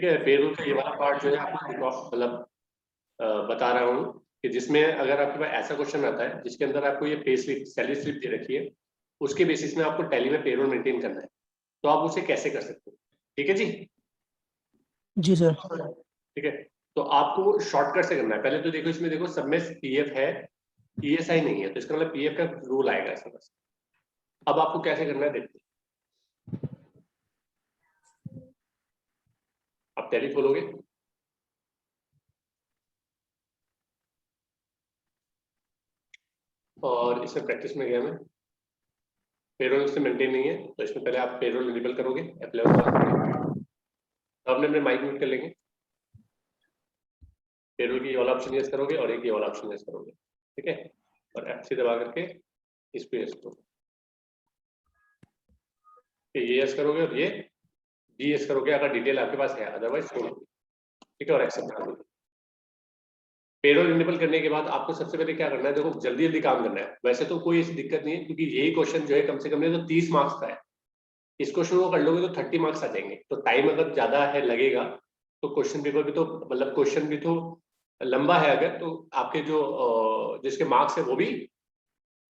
ठीक है। पेरोल का ये वाला पार्ट जो है आपको मतलब बता रहा हूँ कि जिसमें अगर आपके पास ऐसा क्वेश्चन आता है जिसके अंदर आपको ये पे स्लिप सैलरी स्लिप दे रखी है, उसके बेसिस में आपको टैली में पेरोल मेंटेन करना है, तो आप उसे कैसे कर सकते हो। ठीक है जी। जी सर। ठीक है, तो आपको शॉर्टकट से करना है। पहले तो देखो इसमें देखो सब में पीएफ है, ईएसआई नहीं है, तो इसका मतलब पीएफ का रूल आएगा इसमें बस। अब आपको कैसे करना है देखते हैं। आप टैली खोलोगे, और इसमें प्रैक्टिस में गया मैं, पेरोल इसमें मेंटेन नहीं है, तो इसमें पहले आप पेरोल इनेबल करोगे तो आपने अपने माइक म्यूट कर लेंगे, पेरोल की ये वाला ऑप्शन यस करोगे और एक ये वाला ऑप्शन यस करोगे। ठीक है, और F3 दबा करके इस पे यस करोगे, ये यस करोगे और ये जी यस करोगे अगर डिटेल आपके पास है, अदरवाइज छोड़। ठीक है, और एक्सेप्ट कर दोगे। पेरोल इनेबल करने के बाद आपको सबसे पहले क्या करना है, देखो जल्दी जल्दी काम करना है। वैसे तो कोई ऐसी दिक्कत नहीं है, क्योंकि यही क्वेश्चन जो है कम से कम नहीं तो 30 मार्क्स का है। इस क्वेश्चन को कर लोगे तो 30 मार्क्स आ जाएंगे। तो टाइम अगर ज्यादा है लगेगा तो क्वेश्चन पेपर भी तो मतलब क्वेश्चन भी तो लंबा है, अगर तो आपके जो जिसके मार्क्स है वो भी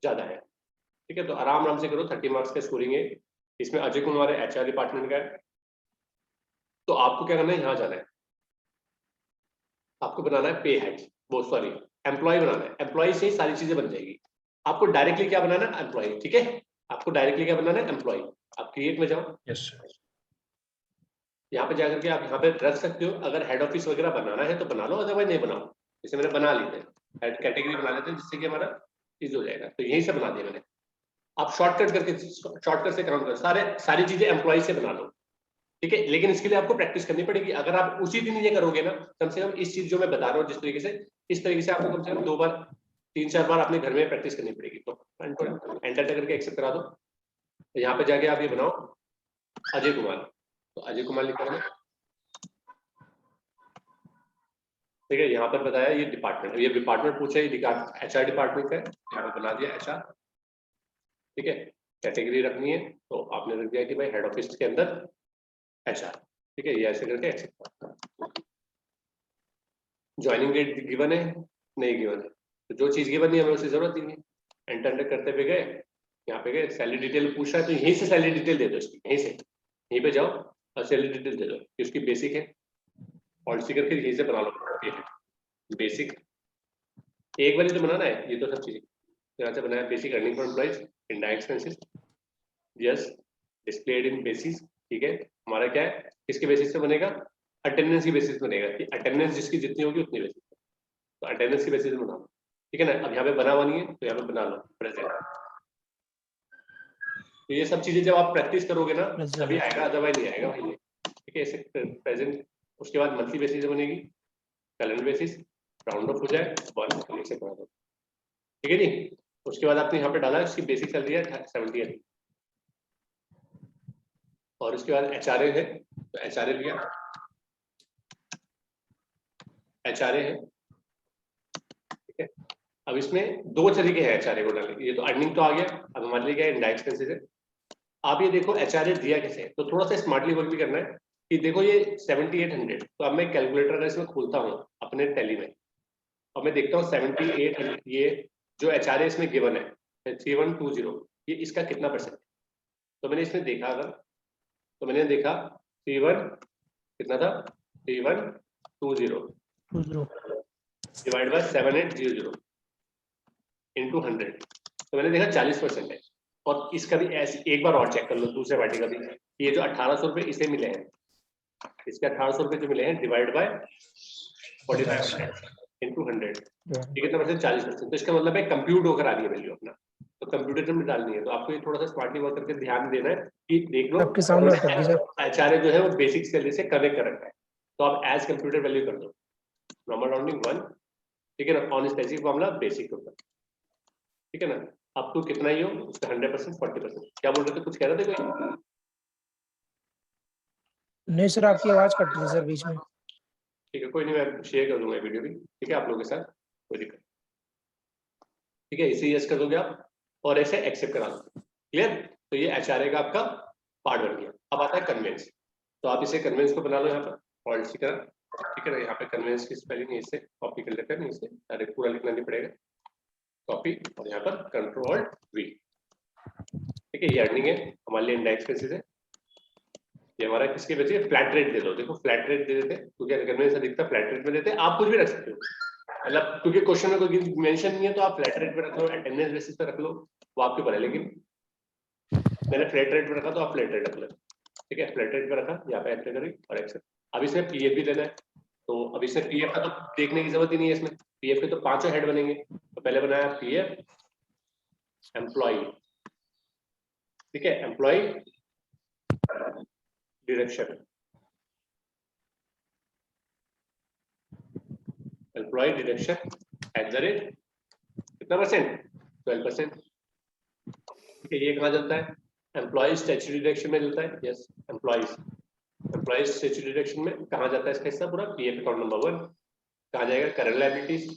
ज्यादा है। ठीक है, तो आराम आराम से करो, 30 मार्क्स का स्कोरिंग है। इसमें अजय कुमार HR डिपार्टमेंट का है। तो आपको क्या करना है, यहाँ जाना है, आपको बनाना है पे हेड, वो सॉरी एम्प्लॉय बनाना है। एम्प्लॉय से ही सारी चीजें बन जाएगी। आपको डायरेक्टली क्या बनाना है, एम्प्लॉय। ठीक है, आपको डायरेक्टली क्या बनाना है, एम्प्लॉय। आप क्रिएट में जाओ, यस यहाँ पे जाकर के आप यहाँ पे रख सकते हो। अगर हेड ऑफिस वगैरह बनाना है तो बना लो, अदरवाइज नहीं बनाओ। जैसे मैंने बना ली है, हेड कैटेगरी बना लेते हैं जिससे कि हमारा चीज हो जाएगा। तो यही से बना दिया मैंने। आप शॉर्टकट से काम करो, सारी चीजें एम्प्लॉय से बना लो। ठीक है, लेकिन इसके लिए आपको प्रैक्टिस करनी पड़ेगी। अगर आप उसी दिन ये करोगे ना, कम से कम इस चीज जो मैं बता रहा हूँ जिस तरीके से, इस तरीके से आपको कम से कम 2 बार 3-4 बार अपने घर में प्रैक्टिस करनी पड़ेगी। तो एंटर करके एक्सेप्ट करा दो। तो यहाँ पे जाके आप ये बनाओ अजय कुमार, तो अजय कुमार लिखा है। ठीक है, यहाँ पर बताया ये डिपार्टमेंट, ये डिपार्टमेंट पूछा, ये HR डिपार्टमेंट का है, यहाँ पे बना दिया HR। ठीक है, कैटेगरी रखनी है तो आपने रख दिया कि भाई हेड ऑफिस के अंदर HR। ठीक है, ये ऐसे करके एक्सेप्ट। ज्वाइनिंग डेट गिवन है, नहीं गिवन है, तो जो चीज गिवन नहीं है हमें उसकी जरूरत नहीं है। एंटर करते हुए गए, यहाँ पे गए, सैलरी डिटेल पूछ रहा है तो यहीं से सैलरी डिटेल दे दो इसकी, यहीं से, यहीं पे जाओ और सैलरी डिटेल दे दो कि उसकी बेसिक है। पॉलिसी करके यहीं से बना लो, बेसिक एक बार ही तो बनाना है, ये तो सब चीजें यहाँ से बनाया। Basic earning for employees, indirect expenses, yes, displayed in basis. ठीक है, हमारा क्या है, किसके बेसिस पे बनेगा, अटेंडेंस की बेसिस बनेगा, कि अटेंडेंस जिसकी जितनी होगी उतनी बेसिस पे। तो अटेंडेंस की बेसिस बना लो। ठीक है ना, अब यहाँ पे बना हुआ नहीं है तो यहाँ पे बना लो प्रेजेंट। तो ये सब चीजें जब आप प्रैक्टिस करोगे ना तभी आएगा, अदरवाइज नहीं आएगा भाई। ठीक है, ऐसे प्रेजेंट, उसके बाद मंथली बेसिस बनेगी, कैलेंडर बेसिस, राउंड ऑफ हो जाए 1 से बना दो। ठीक है जी, उसके बाद आपने यहाँ पे डाला इसकी बेसिक सैलरी है 70, और उसके बाद HRA है तो HRA लिया, HRA है। ठीक है, अब इसमें 2 तरीके हैं HRA को डालने के। ये तो अर्निंग तो आ गया, अब हमारे लिए क्या है, इनडायरेक्ट एक्सपेंसेस है। आप ये देखो HRA दिया कैसे है, तो थोड़ा सा स्मार्टली वर्क भी करना है कि देखो ये 7800, तो अब मैं कैलकुलेटर अगर इसमें खोलता हूँ अपने टैली में और मैं देखता हूँ 7800, ये जो HRA इसमें गिवन है 3120, ये इसका कितना परसेंट है। तो मैंने इसमें देखा, अगर तो मैंने देखा 31 कितना था, 3120 डिवाइड बाय 7800 इंटू 100, तो मैंने देखा 40% है। और इसका भी ऐसे एक बार और चेक कर लो, दूसरे पार्टी का भी, ये जो 1800 रुपए इसे मिले हैं, इसके 1800 रुपए जो मिले हैं डिवाइड बाय 4500 इंटू 100, ये कितना परसेंट, 40%। तो इसका मतलब है कंप्यूट होकर आ रही है वैल्यू अपना, तो कंप्यूटर में डालनी है। तो आपको ये थोड़ा सा स्मार्टली वर्क करके ध्यान देना है कि देख लो आपके सामने HRA जो है वो बेसिक सैलरी से कनेक्ट कर रखा है, तो आप एज कंप्यूटर वैल्यू कर दो, नॉर्मल राउंडिंग 1। ठीक है ना, ऑन स्पेसिफिक फॉर्मूला बेसिक होता है। ठीक है ना, अब तो कितना ही हो उसका 100%, 40%। क्या बोल रहे थे, कुछ कह रहे थे कोई? नहीं सर, आपकी आवाज कट रही है सर बीच में। ठीक है, कोई नहीं, मैं शेयर कर दूंगा वीडियो भी। ठीक है, आप लोगों के साथ कोई दिक्कत। ठीक है, इसे यस कर दोगे आप और ऐसे एक्सेप्ट करा दो। क्लियर, तो ये HRA का आपका पार्ट बन गया। अब आता है कन्वेंस, तो आप इसे कन्वेंस को बना लो यहाँ पर ऑल्ट सी करा, ठीक है ना। यहाँ पे कन्वेंस की स्पेलिंग इसे कॉपी कर लेते हैं, इसे डायरेक्ट पूरा लिखना नहीं पड़ेगा, कॉपी और यहाँ पर कंट्रोल वी, ठीक है। ये अर्निंग है हमारे लिए, इंडेक्स बेसिस है। ये हमारा किसके बेसिस है, फ्लैट रेट दे दो, देखो फ्लैट रेट दे देते क्योंकि कन्वेंस अधिकतर फ्लैट रेट में देते हैं। आप कुछ भी रख सकते हो, मतलब क्योंकि क्वेश्चन में कोई मेंशन नहीं है तो आप फ्लैट रेट पे रख लो, अटेंडेंस बेसिस पे रख लो, वो आपके ऊपर है। लेकिन मैंने फ्लैट रेट पे रखा तो आप फ्लैट रेट रख लो, ठीक है। फ्लैट रेट पे रखा, यहाँ पे एंटर करें और एक्सेप्ट। अब इसमें पीएफ भी देना है, तो अब इसमें पीएफ का तो देखने की जरूरत ही नहीं है, इसमें पीएफ के तो 5 हेड बनेंगे। तो पहले बनाया पीएफ एम्प्लॉय, ठीक है, employ deduction, employ deduction at the rate कितना परसेंट, 12%, ठीक है। ये कहाँ चलता है, एम्प्लॉय स्टैट्यूटरी डिडक्शन में चलता है, यस। एम्प्लॉय स्टैट्यूटरी डिडक्शन में कहाँ जाता है इसका हिस्सा पूरा, पीएफ अकाउंट नंबर 1 कहाँ जाएगा, करंट लायबिलिटीज,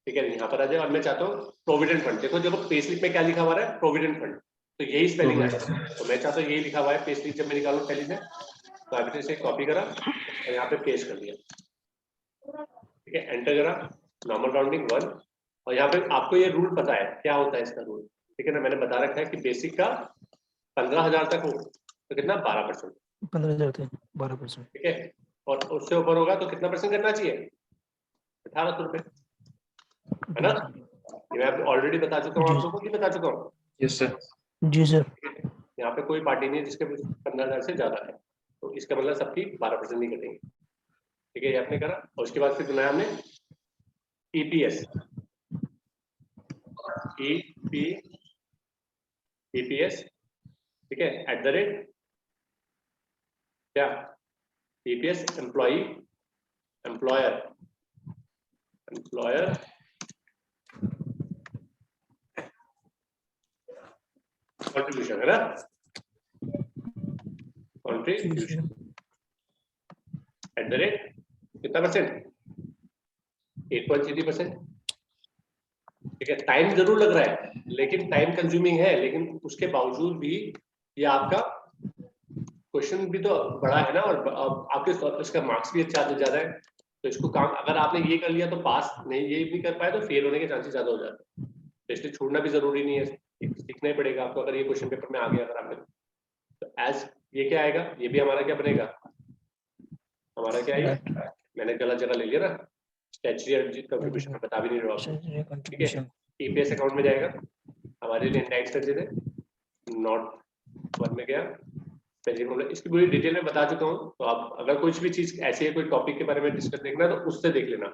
ठीक है। यहाँ पर आ जाए और मैं चाहता हूँ प्रोविडेंट फंड, देखो जब पे स्लिप में क्या लिखा हुआ है, प्रोविडेंट फंड, तो यही स्पेलिंग है, तो मैं चाहता हूँ यही लिखा हुआ है पे स्लिप जब मैं निकालूं पहले से, तो आपने से कॉपी करा और यहाँ पे पेस्ट कर दिया, ठीक है। एंटर करा, नॉर्मल राउंडिंग 1, और यहाँ पे आपको ये रूल पता है क्या होता है इसका रूल, ठीक है ना। मैंने बता रखा है कि बेसिक का 15,000 तक हो तो कितना 12%, 15,000 थे 12%। ठीक है। और उससे ऊपर होगा तो कितना परसेंट करना चाहिए, 1800 रुपए, है ना। ये मैं आपको ऑलरेडी बता चुका हूँ, आप लोगों को नहीं बता चुका हूँ, यस सर। जी सर। यहाँ पे कोई पार्टी नहीं है जिसके 15,000 से ज्यादा है, तो इसका मतलब सबकी 12% नहीं कटेंगे, ठीक है। ये आपने करा और उसके बाद फिर बनाया हमने ईपीएस, ईपीएस, ठीक है, एट द रेट क्या, ईपीएस एम्प्लॉय एम्प्लॉयर कंट्रीब्यूशन, है ना, कंट्रीब्यूशन एट द रेट कितना परसेंट, 8.33%, ठीक है। टाइम जरूर लग रहा है लेकिन टाइम कंज्यूमिंग है, लेकिन उसके बावजूद भी ये आपका क्वेश्चन भी तो बड़ा है ना, और आपके इसका मार्क्स भी अच्छा ज्यादा है, तो इसको काम अगर आपने ये कर लिया तो पास नहीं, ये नहीं कर पाए तो फेल होने के चांसेस ज्यादा हो जाते हैं, तो इसलिए छोड़ना भी जरूरी नहीं है, सीखना ही पड़ेगा आपको। अगर ये क्वेश्चन पेपर में आ गया अगर आपने, तो एज ये क्या आएगा, ये भी हमारा क्या बनेगा, हमारा क्या आएगा, मैंने गलत जगह ले लिया ना, स्टैट्यूटरी कंट्रीब्यूशन बता भी नहीं रहा आपको, ठीक है। ईपीएस अकाउंट में जाएगा, हमारे लिए इंडेक्स कर देते, नॉट 1 में गया, इसकी पूरी डिटेल में बता चुका हूँ, तो आप अगर कुछ भी चीज ऐसी है, कोई टॉपिक के बारे में डिस्कस देखना है तो उससे देख लेना,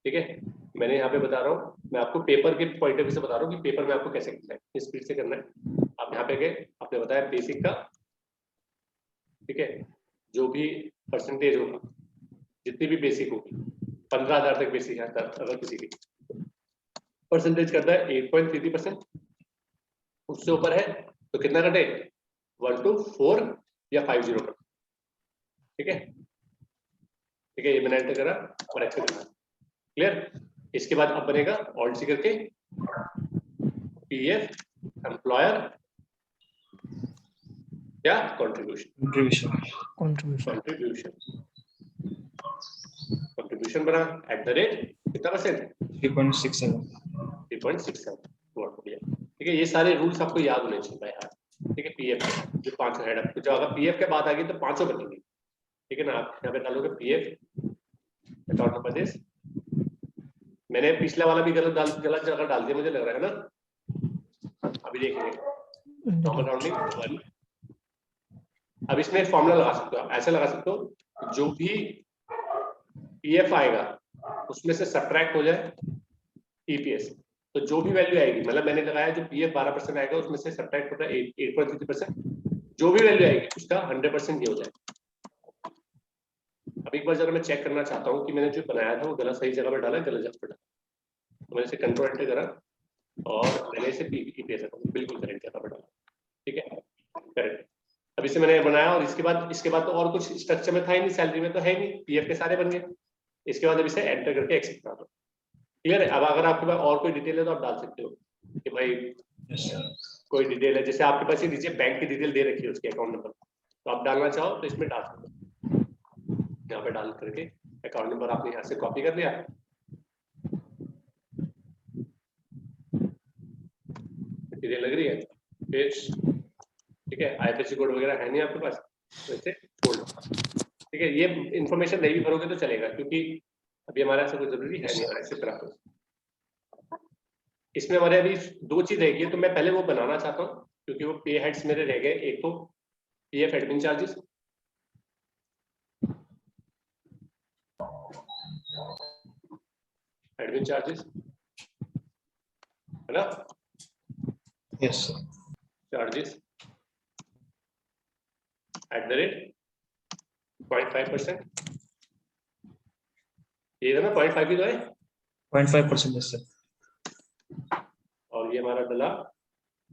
ठीक है। मैंने यहाँ पे बता रहा हूँ, मैं आपको पेपर के पॉइंट ऑफ व्यू से बता रहा हूँ कि पेपर में आपको कैसे करना है, किस स्पीड से करना है। आप यहाँ पे गए, आपने बताया बेसिक का, ठीक है, जो भी परसेंटेज होगा, जितनी भी बेसिक होगी, 15,000 तक बेसिक है, अगर किसी की परसेंटेज करता है 8.33%, उससे ऊपर है तो कितना कटे, 1 to 4 या 50 का, ठीक है, ठीक है। ये मैंने एंटर करा और एक्सेप्ट करा, क्लियर। इसके बाद अब बनेगा ऑल्ट सी करके पीएफ एम्प्लॉयर क्या, कंट्रीब्यूशन बना एट द रेट कितना परसेंट, 3.67, 3.67, ठीक है। ये सारे रूल्स आपको याद होने चाहिए यार, ठीक है। पीएफ जो 500 हेड है, जो अगर पीएफ के बाद आ गई तो 500 बनेंगे, ठीक है ना। आप यहाँ पे डालोगे पीएफ अकाउंट नंबर दिस, मैंने पिछला वाला भी गलत जगह डाल दिया मुझे लग रहा है ना, अभी देखेंगे नॉर्मल राउंडिंग 1। अब इसमें एक फॉर्मूला लगा सकते हो आप, ऐसे लगा सकते हो जो भी पीएफ आएगा उसमें से सब्ट्रैक्ट हो जाए ईपीएस, तो जो भी वैल्यू आएगी, मतलब मैंने लगाया जो पीएफ 12% आएगा उसमें से सब्ट्रैक्ट होता है 8.33%, जो भी वैल्यू आएगी उसका 100% ये हो जाए। अब एक बार जरा मैं चेक करना चाहता हूँ कि मैंने जो बनाया था वो गलत सही जगह पर डाला है, गलत जगह पर डाला, तो मैंने इसे कंट्रोल एंटर करा और मैंने इसे ईपीएस बिल्कुल करेक्ट जगह पर डाला, ठीक है, करेक्ट। अब इसे मैंने बनाया और इसके बाद तो और कुछ स्ट्रक्चर में था ही नहीं, सैलरी में तो है नहीं, पीएफ के सारे बन गए। इसके बाद अब इसे एंटर करके एक्सेप्ट करा दो, क्लियर है। अब अगर आपके पास और कोई डिटेल है तो आप डाल सकते हो कि भाई कोई डिटेल है, जैसे आपके पास नीचे बैंक की डिटेल दे रखी है उसके अकाउंट नंबर, तो आप डालना चाहो तो इसमें डाल सकते हो, यहाँ पे डाल करके अकाउंट नंबर आपने यहाँ से कॉपी कर लिया, चीजें लग रही है, फिर ठीक है IFSC कोड वगैरह है नहीं आपके पास, वैसे छोड़ दो। ठीक है, ये इन्फॉर्मेशन नहीं भी भरोगे तो चलेगा, क्योंकि अभी हमारा ऐसा कोई जरूरी है नहीं ऐसे तरह। इसमें हमारे अभी 2 चीज रहेगी, तो मैं पहले वो बनाना चाहता हूँ क्योंकि वो पे हेड्स मेरे रह गए। एक तो PF admin charges, admin charges है ना, यस सर, चार्जेस @ 0.5%, ये ना 0.5 ही तो है, 0.5% यस सर। और ये हमारा डला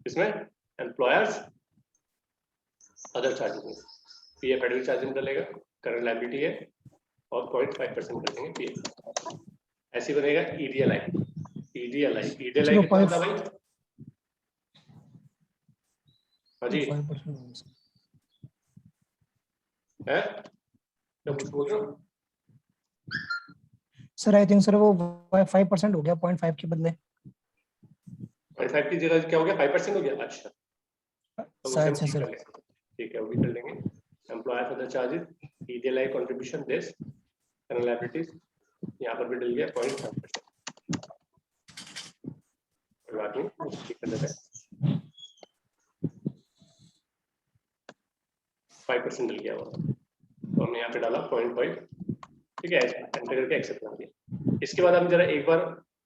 इसमें एम्प्लॉयर्स अदर चार्जेस में, पीएफ एडमिन चार्जेस में डलेगा, करंट लायबिलिटी है, और 0.5% कर देंगे पीएफ। ऐसे बनेगा ईडीएलआई। ईडीएलआई कितना होता है भाई? हाँ जी 5% है, तो कुछ बोल रहे हो? सर, आई थिंक सर वो 5% हो गया 0.5 के बदले, 0.5 की जगह क्या हो गया, 5% हो गया। अच्छा, तो उसे शायद हम से ठीक सर। कर लेंगे, ठीक है वो भी कर लेंगे। Employer other charges, EDLI contribution this, current liabilities यहाँ पर भी डल गया 0.5%, बात नहीं ठीक कर देते हैं, 5% डल गया वो, तो हमने यहाँ पे डाला 0.5, ठीक है, एंटर करके एक्सेप्ट कर दिया। इसके बाद हम जरा एक बार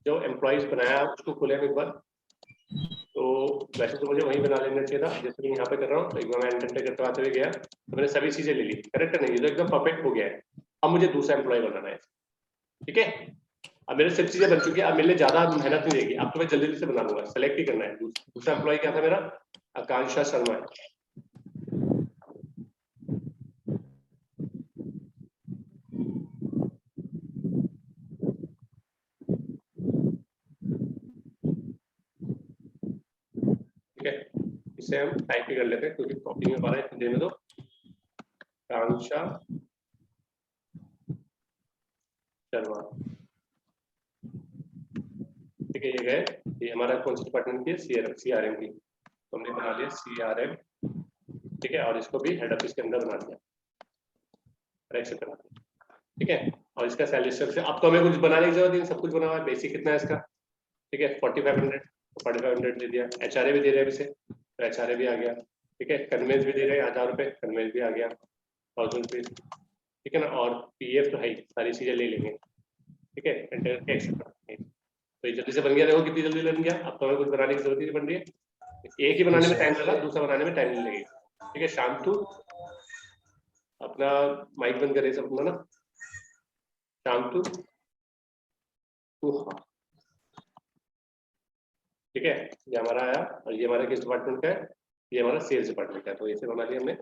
जो एम्प्लॉइज बनाया उसको खोले हम एक बार, तो वैसे तो मुझे वही बना लेना चाहिए था, जैसे मैं यहाँ पे कर रहा हूँ, तो एक बार मैं एंटर करते हुए गया तो मैंने सभी चीजें ले ली, करेक्ट नहीं, ये तो एकदम परफेक्ट हो गया है। अब मुझे दूसरा एम्प्लॉय बनाना है, ठीक है, अब मेरे सब चीजें बन चुकी है, अब मेरे लिए ज्यादा मेहनत नहीं रहेगी, अब तो मैं जल्दी जल्दी से बना लूंगा, सेलेक्ट ही करना है। दूसरा एम्प्लॉय क्या था मेरा, आकांक्षा शर्मा है, ठीक है, इसे हम टाइप ही कर लेते हैं क्योंकि कॉपी में पा रहा है, देने दो, आकांक्षा शर्मा, ठीक है, ये गए, ये हमारा कौन सी डिपार्टमेंट की है, सीआरएम की, तो हमने बना लिया सीआरएम, ठीक है, और इसको भी हेड ऑफिस के अंदर बना दिया, एक्सेप्ट करा दिया, ठीक है, और इसका सैलरी स्ट्रक्चर अब तो हमें कुछ बनाने की जरूरत नहीं, सब कुछ बना हुआ है, बेसिक कितना है इसका, ठीक है 4500 दे दिया, एचआरए भी दे रहे हैं इसे, तो एचआरए भी आ गया, ठीक है, कन्वेंस भी दे रहे हैं 1000 रुपए, कन्वेंस भी आ गया 1000 रुपीज, ठीक है ना, और पीएफ तो है ही, सारी चीजें ले लेंगे, ठीक है, एंटर करके एक्सेप्ट करेंगे, तो ये जल्दी से बन गया, देखो कितनी जल्दी बन गया, अब तो हमें कुछ बनाने की जरूरत नहीं बन रही है, एक ही बनाने में टाइम लगा, दूसरा बनाने में टाइम नहीं लगेगा, ठीक है। शांतु अपना माइक बंद करे सब अपना ना, शांतु ठीक है, ये हमारा आया, और ये हमारा किस डिपार्टमेंट का है, ये हमारा सेल्स डिपार्टमेंट का है, तो इसे बना लिया हमने,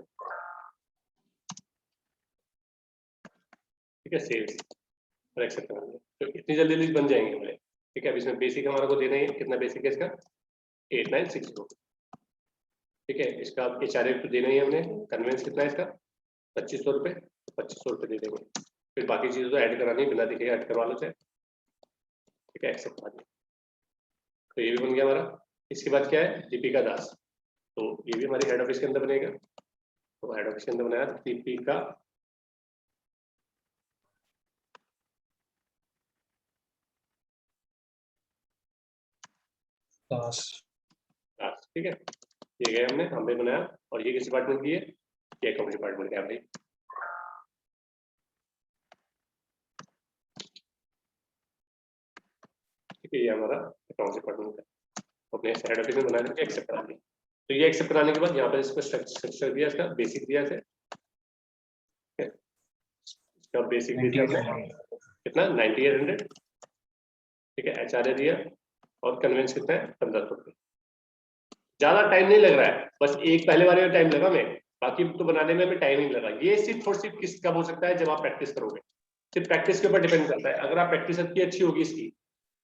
ठीक है, सेल्स और एक्सेप्ट करा लिया, तो इतनी जल्दी जल्दी बन जाएंगे हमारे, ठीक है। अब इसमें बेसिक हमारे को देना है, कितना बेसिक है इसका 8960, ठीक है, इसका एचआरए तो देना ही है हमने, कन्वेंस कितना है इसका 2500 रुपये, 2500 रुपये दे देंगे, फिर बाकी चीजें तो ऐड करानी बिना दिखे ऐड करवा लो, ठीक है, एक्सेप्ट करा दिया, तो ये भी बन गया हमारा। इसके बाद क्या है, दीपिका दास, तो ये भी हमारी हेड ऑफिस के अंदर बनेगा, तो हेड ऑफिस के अंदर बनाया दीपिका दास, ठीक है, ये गए हमने, हमने बनाया, और ये किस डिपार्टमेंट की है, ये अकाउंट डिपार्टमेंट का है भाई, ठीक है, ये हमारा अकाउंट डिपार्टमेंट का, अपने हेड ऑफिस में बना करके एक्सेप्ट करा दिया। तो ये एक्सेप्ट कराने के बाद यहाँ पर इसको स्ट्रक्चर दिया, इसका बेसिक दिया है, इसका बेसिक दिया कितना 9800, ठीक है, एचआरए दिया, और कन्वेंस कितना है 1500 रुपये, ज्यादा टाइम नहीं लग रहा है, बस एक पहले वाले में टाइम लगा में, बाकी तो बनाने में हमें टाइम नहीं लगा। ये सिर्फ और सिर्फ किस कब हो सकता है, जब आप प्रैक्टिस करोगे, सिर्फ प्रैक्टिस के ऊपर डिपेंड करता है। अगर आप प्रैक्टिस आपकी अच्छी होगी इसकी,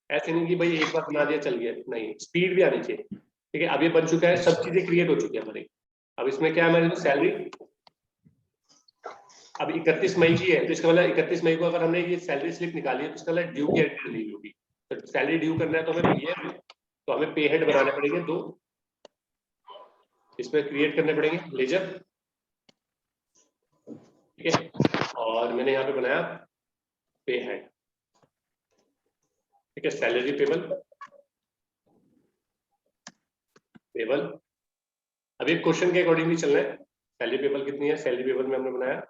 ऐसे नहीं कि भाई एक बार बना दिया चल गया, नहीं, स्पीड भी आनी चाहिए, ठीक है। अब ये बन चुका है, सब चीजें क्रिएट हो चुकी है हमारी, अब इसमें क्या है, हमारी सैलरी अब 31 मई की है तो इसका मतलब 31 मई को अगर हमने ये सैलरी स्लिप निकाली है तो इसका मतलब ड्यू की एंट्री ली होगी। तो सैलरी ड्यू करना है तो हमें पीएफ, तो हमें पे हेड बनाने पड़ेंगे 2, इसमें क्रिएट करने पड़ेंगे लेजर, ठीक है, और मैंने यहाँ पे बनाया पे हेड, ठीक है, सैलरी पेबल। अभी क्वेश्चन के अकॉर्डिंगली चलना है। सैलरी पेबल कितनी है, सैलरी पेबल में हमने बनाया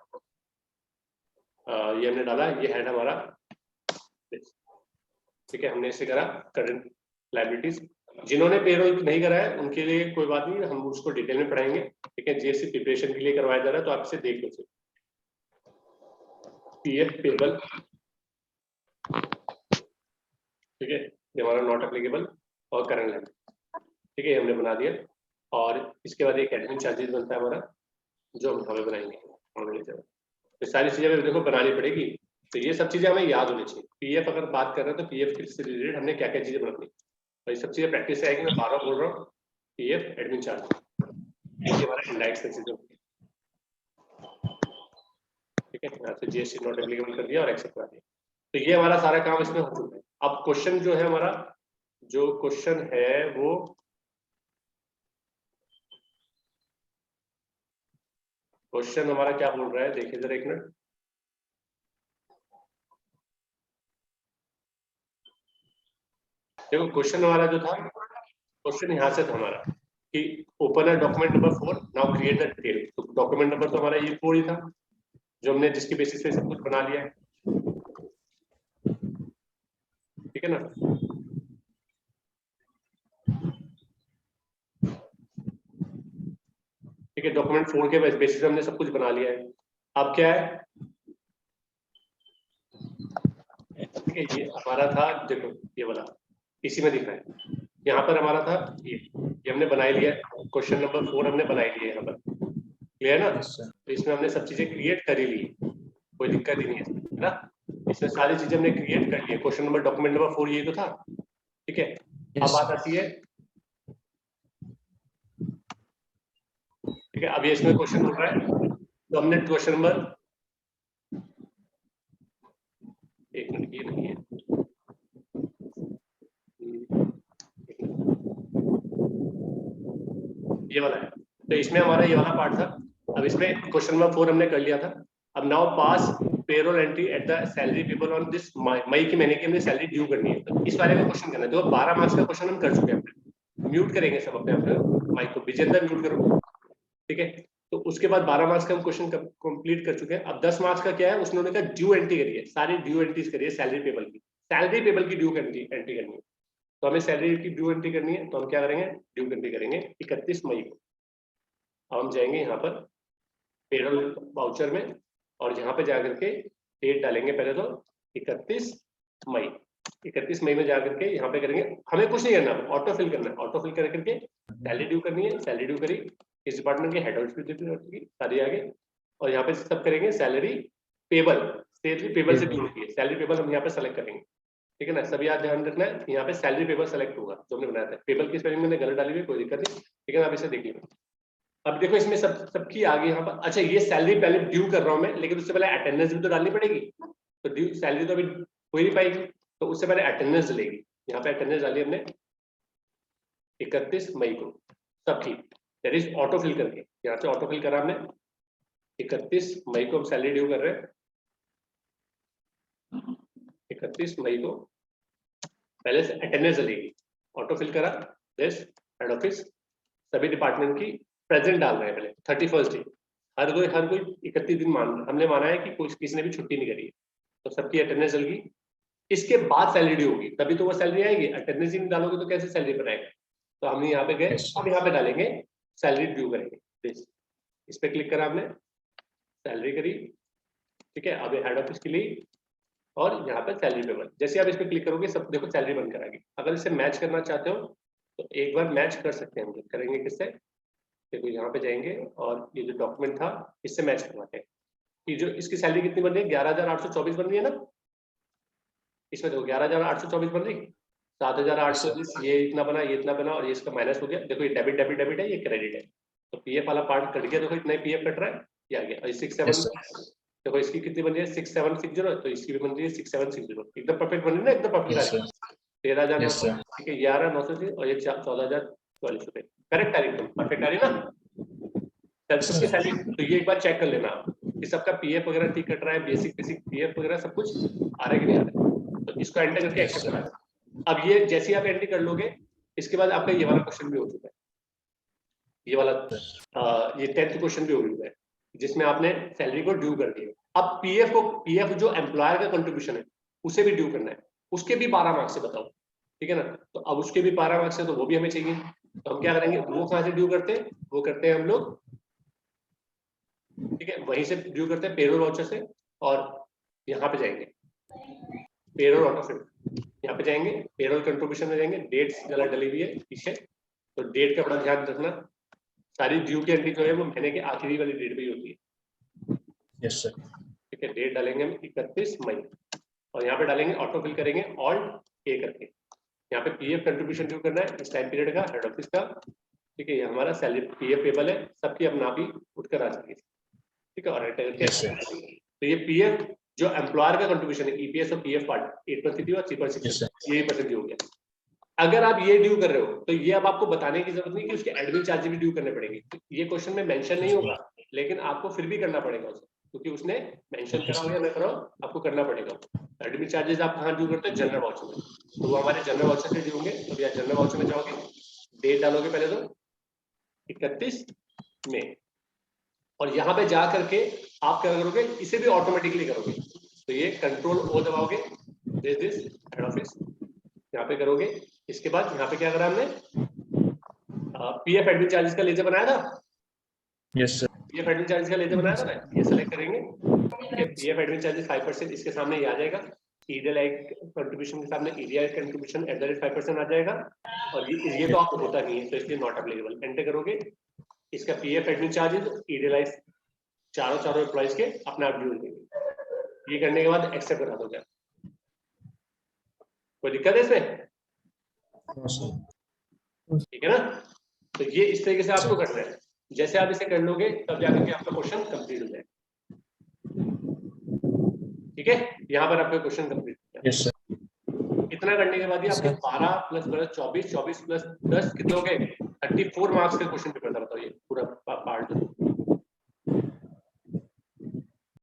ये हमने डाला, ये हेड हमारा, ठीक है, हमने इसे करा करंट लायबिलिटीज। जिन्होंने पेरोल नहीं करा है उनके लिए कोई बात नहीं, हम उसको डिटेल में पढ़ाएंगे, ठीक है, जीएसटी प्रिपरेशन के लिए करवाया जा रहा है तो आप इसे देख लो। पीएफ पेबल, ठीक है, ये हमारा नॉट एप्लीकेबल और करंट लायबिलिटी, ठीक है, हमने बना दिया। और इसके बाद एक एडमिन चार्जेस बनता है हमारा, जो हम हमें बनाएंगे। तो सारी चीजें देखो बनानी पड़ेगी, तो ये सब चीजें हमें याद होनी चाहिए। पीएफ अगर बात कर रहे हैं तो पीएफ से रिलेटेड हमने क्या क्या चीजें बनानी, तो ये सब चीजें प्रैक्टिस से आएगी। मैं 12 बोल रहा हूँ, पीएफ एडमिन चार्ज, ये हमारा इंडायरेक्ट एक्सपेंसेस होती है, ठीक है, यहाँ से जीएसटी नॉट एप्लीकेबल कर दिया और एक्सेप्ट कर दिया। तो ये हमारा सारा काम इसमें हो चुका है। अब क्वेश्चन जो है हमारा, जो क्वेश्चन है वो क्वेश्चन हमारा क्या बोल रहा है, देखिए जरा एक मिनट। देखो क्वेश्चन हमारा जो था, क्वेश्चन यहाँ से था हमारा कि open document number 4, now create the detail. तो डॉक्यूमेंट नंबर तो हमारा ये 4 ही था, जो हमने जिसकी बेसिस पे सब कुछ बना लिया है, ठीक है ना। ठीक है, डॉक्यूमेंट 4 के बेसिस पे हमने सब कुछ बना लिया है। अब क्या है, ठीक है, ये हमारा था, देखो ये वाला इसी में दिख रहा है, यहाँ पर हमारा था ये हमने बना लिया है। क्वेश्चन नंबर 4 हमने बना लिया है यहाँ पर, क्लियर ना। तो इसमें हमने सब चीजें क्रिएट कर ही ली, कोई दिक्कत ही नहीं है ना। इसमें सारी चीजें हमने क्रिएट कर ली है। क्वेश्चन नंबर डॉक्यूमेंट नंबर 4 ये तो था, ठीक है। अब बात आती है, ठीक है, अब ये इसमें क्वेश्चन हो रहा है, तो हमने क्वेश्चन नंबर, एक मिनट, ये नहीं है, ये वाला है। तो इसमें हमारा ये वाला पार्ट था। अब इसमें क्वेश्चन नंबर 4 हमने कर लिया था। अब now pass payroll entry at the salary payable on this मई के महीने की हमने सैलरी ड्यू करनी है, तो इस बारे में क्वेश्चन करना है। तो 12 मार्क्स का क्वेश्चन हम कर चुके हैं। म्यूट करेंगे सब अपने आप माइक को, विजेंद्र म्यूट करो, ठीक है। तो उसके बाद 12 मार्क्स का हम क्वेश्चन कंप्लीट कर चुके हैं। अब 10 मार्क्स का क्या है, उसने उन्होंने कहा ड्यू एंट्री करिए, सारी ड्यू एंट्रीज करिए सैलरी पेबल की, सैलरी पेबल की ड्यू एंट्री करनी है। तो हमें सैलरी की ड्यू एंट्री करनी है, तो हम क्या करेंगे, ड्यू एंट्री करेंगे 31 मई को। अब हम जाएंगे यहाँ पर पेरोल वाउचर में, और यहाँ पे जाकर के डेट डालेंगे पहले तो 31 मई। 31 मई में जाकर के यहाँ पे करेंगे, हमें कुछ नहीं करना, ऑटो फिल करना है। ऑटो फिल कर करके सैलरी ड्यू करनी है, सैलरी ड्यू करी, इस डिपार्टमेंट के हेड ऑफिस सारी आगे, और यहाँ पे सब करेंगे सैलरी पेबल, सैलरी पेबल से ड्यू होती है, सैलरी पेबल हम यहाँ पे सेलेक्ट करेंगे, ठीक है ना। सभी याद ध्यान रखना है, यहाँ पे सैलरी पेबल सेलेक्ट होगा जो हमने बनाया था। पेबल की स्पेलिंग मैंने गलत डाली हुई, कोई दिक्कत नहीं, ठीक है, आप इसे देख लीजिए। अब देखो इसमें सबकी आगे यहाँ पर, अच्छा ये सैलरी पहले ड्यू कर रहा हूँ मैं, लेकिन उससे पहले अटेंडेंस भी तो डालनी पड़ेगी। तो ड्यू सैलरी तो अभी हो ही नहीं पाएगी, तो उससे पहले अटेंडेंस डलेगी। यहाँ पे अटेंडेंस डाली हमने 31 मई को सबकी, दैट इज ऑटो फिल करके, यहाँ से ऑटो फिल करा हमने। 31 मई को हम सैलरी ड्यू कर रहे हैं, 31 मई को पहले से अटेंडेंस डलेगी, ऑटो फिल करा, दिस हेड ऑफिस, सभी डिपार्टमेंट की प्रेजेंट डाल रहे हैं पहले 31st डे। हर कोई 31 दिन हमने माना है कि कोई किसी ने भी छुट्टी नहीं करी है, तो सबकी अटेंडेंस डलेगी। इसके बाद सैलरी ड्यू होगी, तभी तो वो सैलरी आएगी। अटेंडेंस ही नहीं डालोगे तो कैसे सैलरी बनाएगा। तो हम यहाँ पे गए, अब यहाँ पे डालेंगे सैलरी ड्यू करेंगे, इस पे क्लिक करा हमने, सैलरी करी, ठीक है। अब हेड ऑफिस के लिए, और यहाँ पे सैलरी पेबल, जैसे आप इस पे क्लिक करोगे सब देखो सैलरी बनकर आएगी। अगर इसे मैच करना चाहते हो तो एक बार मैच कर सकते हैं, हम करेंगे किससे, देखो यहाँ पे जाएंगे और ये जो डॉक्यूमेंट था इससे मैच करवाते हैं कि जो इसकी सैलरी कितनी बन रही है, 11,824 बन रही है ना। इसमें देखो 11,824 बन रही, 7,820 ये इतना बना, ये इतना बना, और ये इसका माइनस हो गया। देखो ये डेबिट डेबिट डेबिट है, ये क्रेडिट है, तो पीएफ वाला पार्ट कट गया, देखो इतना ही पीएफ कट रहा है, ये आ गया। और 6 7 देखो इसकी कितनी बन रही है 6760, तो इसकी भी बन रही है 6760, एकदम परफेक्ट बन रही है ना, एकदम परफेक्ट आ Yes, रही sir. है। 13,900, Yes, sir. ठीक है, 11,900 और ये 14,044 रुपए, करेक्ट आ रही है, एकदम परफेक्ट आ रही है ना। सबकी सैलरी, तो ये एक बार चेक कर लेना आप कि सबका पीएफ वगैरह ठीक कट रहा है, बेसिक पीएफ वगैरह सब कुछ आ रहा है कि नहीं आ रहा है, तो इसको एंटर करके Yes, एक्सेप्ट sir. करा देना। अब ये जैसे ही आप एंट्री कर लोगे, इसके बाद आपका ये वाला क्वेश्चन भी हो चुका है, ये वाला ये 10th क्वेश्चन भी हो चुका है, जिसमें आपने सैलरी को ड्यू कर दिया। अब पीएफ जो एम्प्लॉयर का कंट्रीब्यूशन है उसे भी ड्यू करना है, उसके भी 12 मार्क्स से बताओ, ठीक है ना। तो अब उसके भी 12 मार्क्स है, तो वो भी हमें चाहिए, तो हम क्या करेंगे, वो कहाँ से ड्यू करते हैं, वो करते हैं हम लोग, ठीक है, वहीं से ड्यू करते हैं पेरोल वाउचर से, और यहाँ पे जाएंगे पेरोल ऑटोफिल, यहाँ पे जाएंगे पेरोल कंट्रीब्यूशन में जाएंगे, डेट्स गलत डली हुई है पीछे, तो डेट का बड़ा ध्यान रखना, सारी ड्यू की एंट्री जो है वो महीने के आखिरी वाली डेट पे ही होती है। Yes, sir. ठीक है, डेट डालेंगे हम 31 मई, और यहाँ पे डालेंगे ऑटोफिल करेंगे ऑल्ट ए करके, यहाँ पे पीएफ कंट्रीब्यूशन ड्यू करना है इस टाइम पीरियड का, हेड ऑफिस का, ठीक है, ये हमारा सैलरी पीएफ पेबल है, सबकी अपना आप ही उठकर आ जाएगी, ठीक है, और Yes, sir. तो ये पीएफ जो एम्प्लॉयर का कंट्रीब्यूशन है, ईपीएस और पीएफ पार्ट 8% और 3.6, Yes, sir. ये परसेंट हो गया। अगर आप ये ड्यू कर रहे हो तो ये अब आपको बताने की जरूरत नहीं कि उसके एडमिन चार्ज भी ड्यू करने पड़ेंगे, ये क्वेश्चन में मेंशन नहीं होगा, लेकिन आपको फिर भी करना पड़ेगा उसे, क्योंकि उसने मेंशन करा हो या ना करा हो, आपको करना पड़ेगा। एडमिन चार्जेस आप कहाँ ड्यू करते हैं, जनरल वाउचर में, तो वो हमारे जनरल वाउचर से ड्यू होंगे, तो या जनरल वाउचर में जाओगे, डेट डालोगे पहले तो 31 मई, और यहाँ पे जा करके आप क्या करोगे, इसे भी ऑटोमेटिकली करोगे, तो ये कंट्रोल ओ दबाओगे, दिस हेड ऑफिस यहाँ पे करोगे, इसके बाद यहाँ पे क्या करा हमने, पीएफ एडमिन चार्जेस का लेजर बनाया था, Yes, sir. PF admin charges का लेजर बनाया था ना, ये सेलेक्ट करेंगे, पीएफ एडमिन चार्जेस 5% इसके सामने ये आ जाएगा, ईडीएल कंट्रीब्यूशन के सामने ईडीआई कंट्रीब्यूशन @5% आ जाएगा, और ये तो आपको होता नहीं है, तो इसलिए नॉट अप्लीकेबल, एंटर करोगे, इसका पीएफ एडमिन चार्जेस ईडीएल चारों एम्प्लॉइज के अपने आप ड्यू देंगे, ये करने के बाद एक्सेप्ट करा दोगे। कोई दिक्कत है इसमें, No, sir. ठीक है ना। तो ये इस तरीके से आपको करना है, जैसे आप इसे कर लोगे तब जाकर के आपका क्वेश्चन कंप्लीट हो जाएगा, ठीक है, यहाँ पर आपका क्वेश्चन कंप्लीट हो Yes, sir. जाएगा। इतना करने के बाद ये आपके 12 प्लस 24 24 प्लस 10 कितने हो गए, 34 मार्क्स का क्वेश्चन पेपर था, बताओ ये पूरा पार्ट